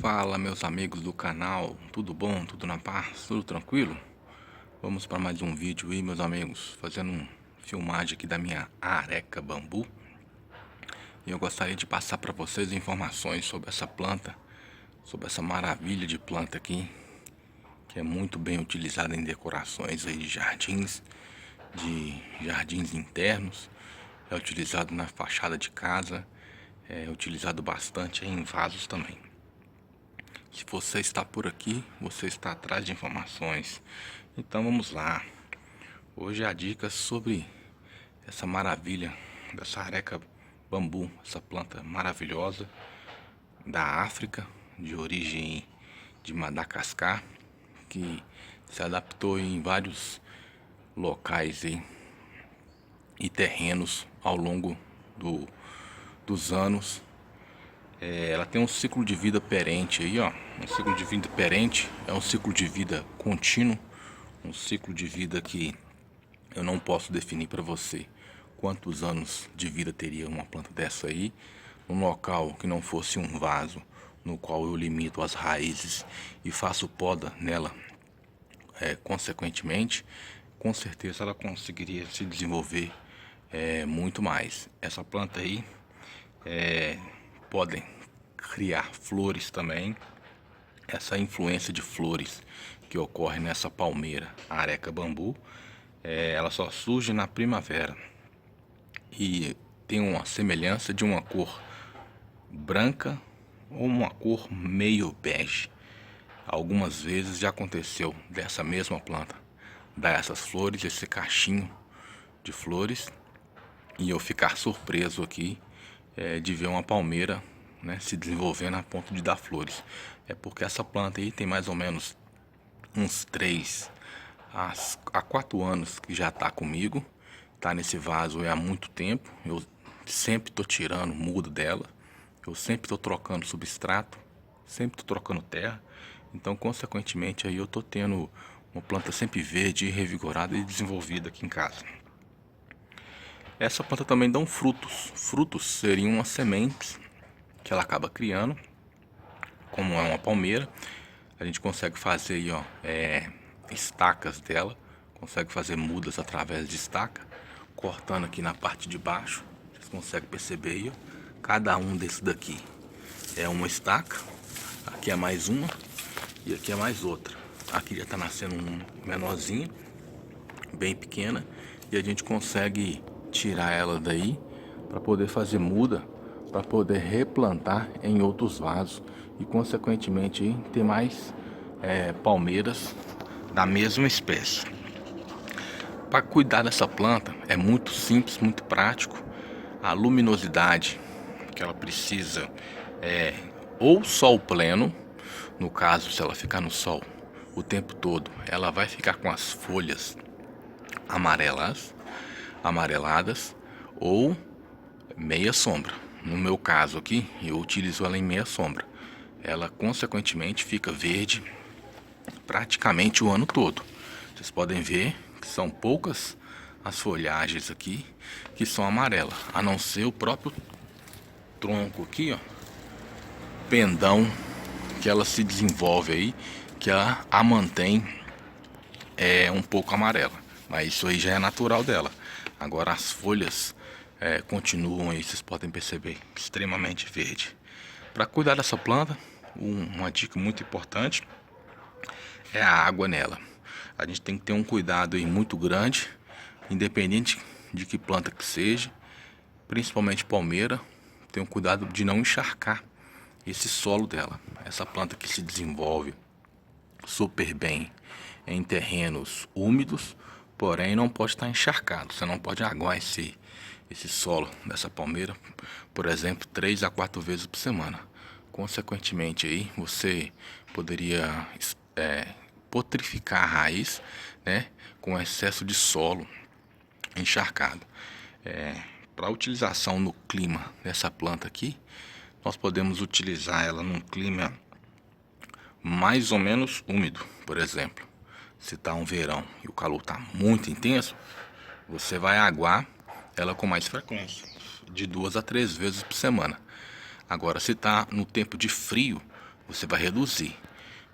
Fala, meus amigos do canal, tudo bom? Tudo na paz? Tudo tranquilo? Vamos para mais um vídeo aí, meus amigos, fazendo uma filmagem aqui da minha areca bambu. E eu gostaria de passar para vocês informações sobre essa planta, sobre essa maravilha de planta aqui, que é muito bem utilizada em decorações aí de jardins internos. É utilizado na fachada de casa, é utilizado bastante em vasos também. Se você está por aqui, você está atrás de informações. Então vamos lá. Hoje a dica sobre essa maravilha dessa areca bambu, essa planta maravilhosa da África, de origem de Madagascar, que se adaptou em vários locais e terrenos ao longo dos anos. Ela tem um ciclo de vida perene aí, ó. Um ciclo de vida perene é um ciclo de vida contínuo, um ciclo de vida que eu não posso definir para você quantos anos de vida teria uma planta dessa aí, num local que não fosse um vaso, no qual eu limito as raízes e faço poda nela, consequentemente, com certeza ela conseguiria se desenvolver muito mais. Essa planta aí podem criar flores também. Essa influência de flores que ocorre nessa palmeira, a areca bambu, ela só surge na primavera e tem uma semelhança de uma cor branca ou uma cor meio bege. Algumas vezes já aconteceu dessa mesma planta dar essas flores, esse cachinho de flores, e eu ficar surpreso aqui de ver uma palmeira, né, se desenvolvendo a ponto de dar flores. É porque essa planta aí tem mais ou menos uns 3 a 4 anos que já está comigo. Tá nesse vaso há muito tempo. Eu sempre tô tirando mudo dela. Eu sempre tô trocando substrato, sempre tô trocando terra. Então, consequentemente, aí eu tô tendo uma planta sempre verde, revigorada e desenvolvida aqui em casa. Essa planta também dá frutos. Frutos seriam as sementes que ela acaba criando. Como é uma palmeira, a gente consegue fazer aí, ó, estacas dela. Consegue fazer mudas através de estaca, cortando aqui na parte de baixo. Vocês conseguem perceber aí, ó, cada um desses daqui é uma estaca. Aqui é mais uma e aqui é mais outra. Aqui já está nascendo uma menorzinha, bem pequena, e a gente consegue tirar ela daí para poder fazer muda, para poder replantar em outros vasos e consequentemente aí, ter mais palmeiras da mesma espécie. Para cuidar dessa planta é muito simples, muito prático. A luminosidade que ela precisa é ou sol pleno. No caso, se ela ficar no sol o tempo todo, ela vai ficar com as folhas amareladas, ou meia sombra. No meu caso aqui, eu utilizo ela em meia sombra. Ela consequentemente fica verde praticamente o ano todo. Vocês podem ver que são poucas as folhagens aqui que são amarelas, a não ser o próprio tronco aqui, ó, pendão, que ela se desenvolve aí, que a mantém um pouco amarela, mas isso aí já é natural dela. Agora as folhas continuam aí, vocês podem perceber, extremamente verde. Para cuidar dessa planta, uma dica muito importante é a água nela. A gente tem que ter um cuidado aí muito grande, independente de que planta que seja, principalmente palmeira. Tem um cuidado de não encharcar esse solo dela. Essa planta que se desenvolve super bem em terrenos úmidos, porém não pode estar encharcado. Você não pode aguar esse solo dessa palmeira, por exemplo, 3 a 4 vezes por semana. Consequentemente aí você poderia potrificar a raiz, né, com excesso de solo encharcado. Para utilização no clima dessa planta aqui, nós podemos utilizar ela num clima mais ou menos úmido. Por exemplo, se está um verão e o calor está muito intenso, você vai aguar ela com mais frequência, de 2 a 3 vezes por semana. Agora, se está no tempo de frio, você vai reduzir.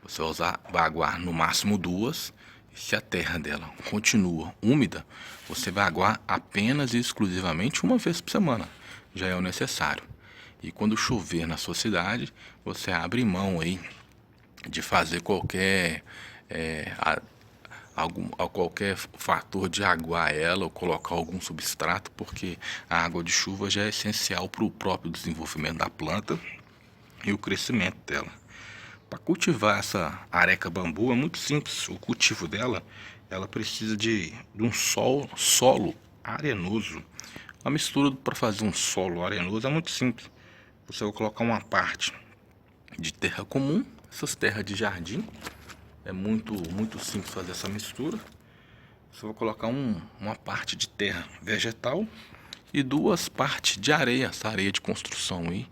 Você vai aguar no máximo 2. E se a terra dela continua úmida, você vai aguar apenas e exclusivamente 1 vez por semana. Já é o necessário. E quando chover na sua cidade, você abre mão aí de fazer qualquer qualquer fator de aguar ela ou colocar algum substrato, porque a água de chuva já é essencial para o próprio desenvolvimento da planta e o crescimento dela. Para cultivar essa areca bambu é muito simples. O cultivo dela, ela precisa de um solo arenoso. A mistura para fazer um solo arenoso é muito simples. Você vai colocar uma parte de terra comum, essas terras de jardim. É muito simples fazer essa mistura. Você vai colocar uma parte de terra vegetal e 2 partes de areia, essa areia de construção aí,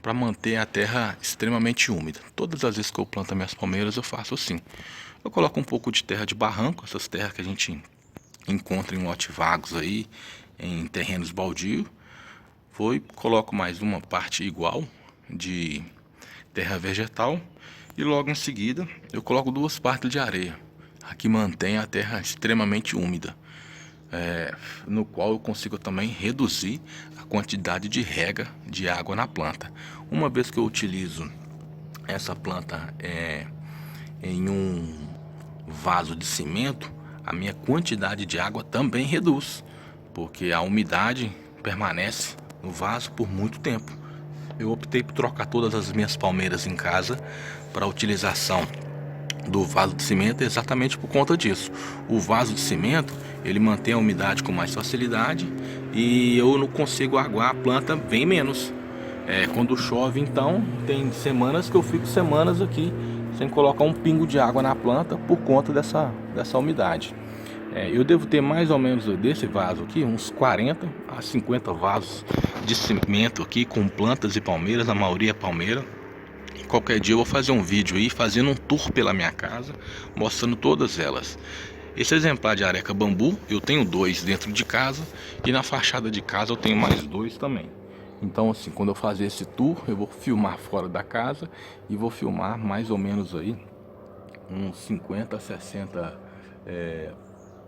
para manter a terra extremamente úmida. Todas as vezes que eu planto minhas palmeiras eu faço assim. Eu coloco um pouco de terra de barranco, essas terras que a gente encontra em lotes vagos aí, em terrenos baldios. Coloco mais uma parte igual de terra vegetal e logo em seguida eu coloco 2 partes de areia, que mantém a terra extremamente úmida, no qual eu consigo também reduzir a quantidade de rega de água na planta. Uma vez que eu utilizo essa planta em um vaso de cimento, a minha quantidade de água também reduz, porque a umidade permanece no vaso por muito tempo. Eu optei por trocar todas as minhas palmeiras em casa para a utilização do vaso de cimento exatamente por conta disso. O vaso de cimento, ele mantém a umidade com mais facilidade e eu não consigo aguar a planta bem menos. Quando chove, então, tem semanas que eu fico semanas aqui sem colocar um pingo de água na planta por conta dessa umidade. Eu devo ter mais ou menos desse vaso aqui, uns 40 a 50 vasos de cimento aqui com plantas e palmeiras, a maioria é palmeira. Qualquer dia eu vou fazer um vídeo aí fazendo um tour pela minha casa, mostrando todas elas. Esse exemplar de areca bambu, eu tenho 2 dentro de casa e na fachada de casa eu tenho mais 2 também. Então assim, quando eu fazer esse tour, eu vou filmar fora da casa e vou filmar mais ou menos aí uns 50 a 60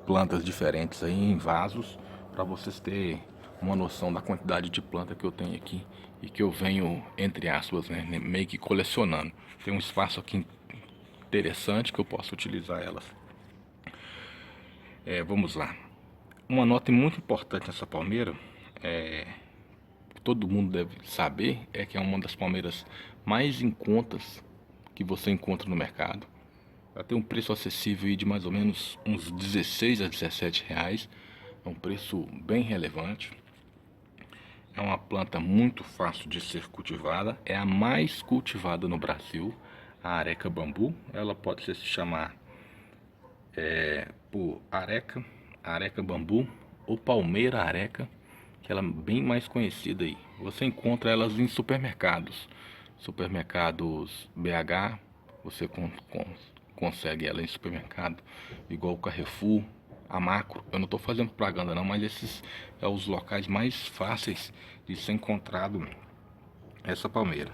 plantas diferentes aí em vasos, para vocês terem uma noção da quantidade de planta que eu tenho aqui e que eu venho, entre aspas, né, meio que colecionando. Tem um espaço aqui interessante que eu posso utilizar elas. Vamos lá. Uma nota muito importante nessa palmeira, que todo mundo deve saber, é que é uma das palmeiras mais em contas que você encontra no mercado. Ela tem um preço acessível de mais ou menos uns 16 a 17 reais. É um preço bem relevante. É uma planta muito fácil de ser cultivada. É a mais cultivada no Brasil, a areca bambu. Ela pode se chamar por areca bambu ou palmeira areca, que ela é bem mais conhecida aí. Você encontra elas em supermercados BH. Você consegue ela em supermercado igual o Carrefour, a Macro. Eu não estou fazendo propaganda não, mas esses são os locais mais fáceis de ser encontrado essa palmeira.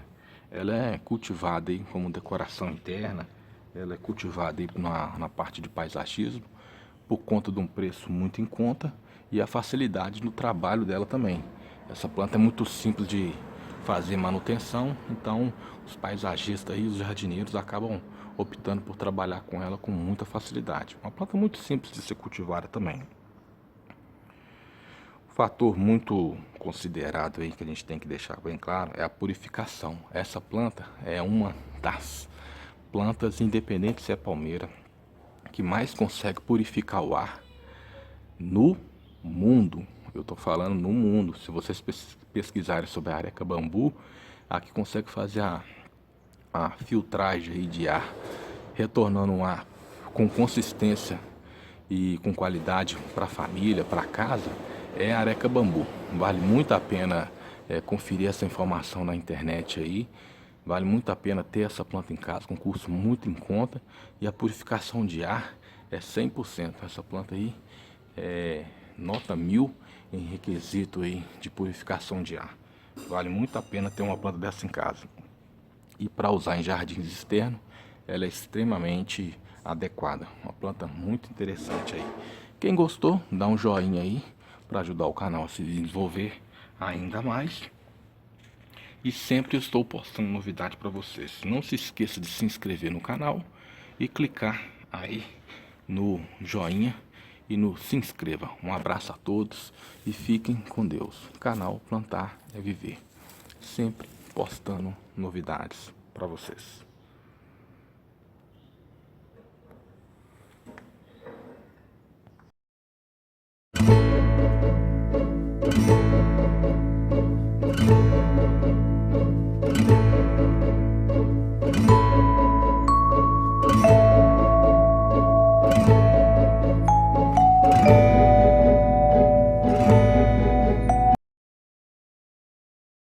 Ela é cultivada aí como decoração interna, ela é cultivada aí na parte de paisagismo, por conta de um preço muito em conta e a facilidade no trabalho dela também. Essa planta é muito simples de fazer manutenção, então os paisagistas e os jardineiros acabam optando por trabalhar com ela com muita facilidade. Uma planta muito simples de ser cultivada também. Um fator muito considerado aí que a gente tem que deixar bem claro é a purificação. Essa planta é uma das plantas, independente se é palmeira, que mais consegue purificar o ar no mundo. Eu estou falando no mundo. Se vocês pesquisarem sobre a areca bambu, a que consegue fazer a filtragem aí de ar, retornando um ar com consistência e com qualidade para a família, para casa, é areca bambu. Vale muito a pena conferir essa informação na internet aí. Vale muito a pena ter essa planta em casa, com custo muito em conta. E a purificação de ar é 100%. Essa planta aí é nota 1000 em requisito aí de purificação de ar. Vale muito a pena ter uma planta dessa em casa. E para usar em jardins externos, ela é extremamente adequada. Uma planta muito interessante aí. Quem gostou, dá um joinha aí para ajudar o canal a se desenvolver ainda mais. E sempre eu estou postando novidade para vocês. Não se esqueça de se inscrever no canal e clicar aí no joinha e no se inscreva. Um abraço a todos e fiquem com Deus. Canal Plantar é Viver. Sempre postando novidades para vocês.